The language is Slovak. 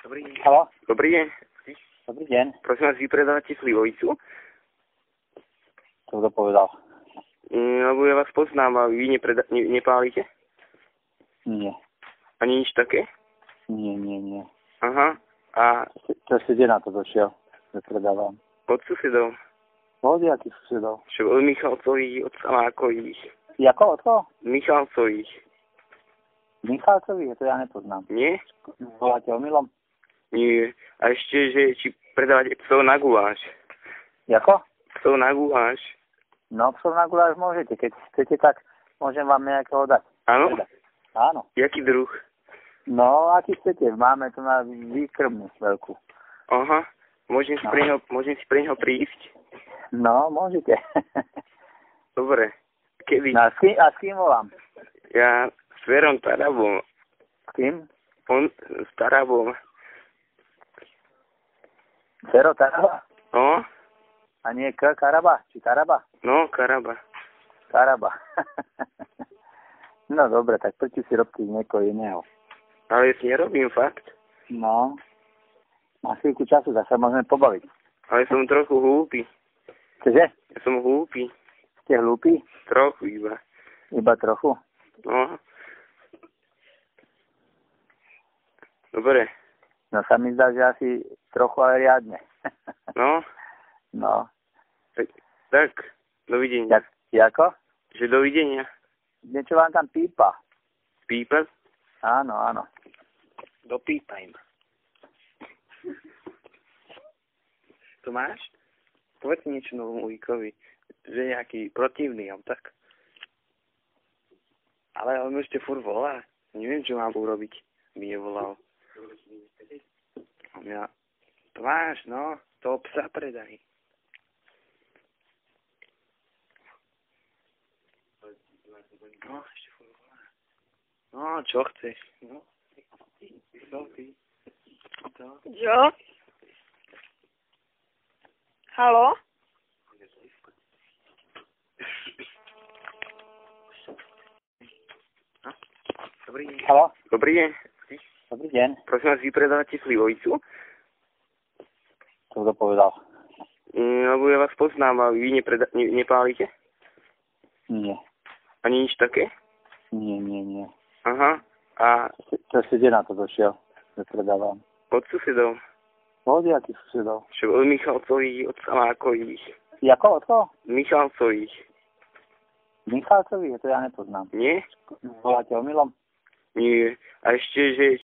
Dobrý deň. Haló? Dobrý deň. Dobrý deň. Prosím vás, vy predávate slivovicu? To kto povedal? Lebo ja vás poznám a vy nepálite? Nie. Ani nič také? Nie. Aha. A To si kde na to došiel, že predávam? od susedov? Od jakých susedov? Čo od Michalcových, od Samákových. Jako od koho? Michalcových. Michalcovi? To ja nepoznám. Nie? Voláte omylom? Nie. A ešte, že či predávate psov na guláš. Jako? Psov na guláš. No, psov na guláš môžete. Keď chcete, tak môžem vám nejakého dať. Áno? Áno. Jaký druh? No, aký chcete. Máme tu na výkrmnú veľkú. Aha. Môžem si pre neho prísť? No, môžete. Dobre. Kedy? No, a s kým volám? Ja s Verom Tarabom. S kým? On s Tarabom. Fero Taraba? No? A nie Karaba? Či Taraba? No, Karaba. Karaba. No dobre, tak prečo si robky niekoho iného? Ale ja si nerobím, fakt. No. Na chvíľku času, tak sa môžeme pobaviť. Ale som trochu hlúpy. Čože? Ja som hlúpy. Ste hlúpi? Trochu iba. Iba trochu? No. Dobre. No sa mi zdá, že asi trochu, ale riadne. No. No. Tak. Dovidenia. Jako? Že dovidenia. Niečo vám tam pípa. Pípa? Áno. Dopípaj ma. To máš? Povedz niečo novom Ujkovi. Že nejaký protivný, alebo tak. Ale on ešte furt volá. Neviem, čo mám urobiť. Mi nevolal. Ja, to máš, no. Toho psa predaj. No, ešte furt volá. No, čo chceš? No. Jo? Halo? Dobrý deň. Haló? Dobrý deň. Dobrý deň. Prosím vás, vy predávate slivovicu? To kto povedal? Lebo ja vás poznám a vy nepálite? Nie. Ani nič také? Nie. Aha. A To si kde na to došiel, že predávam? od susedov? Od jakých susedov? Čo od Michalcových, od Samákových. Jako od koho? Michalcových. Michalcovi? To ja nepoznám. Nie? Voláte omylom? Nie. A ešte, že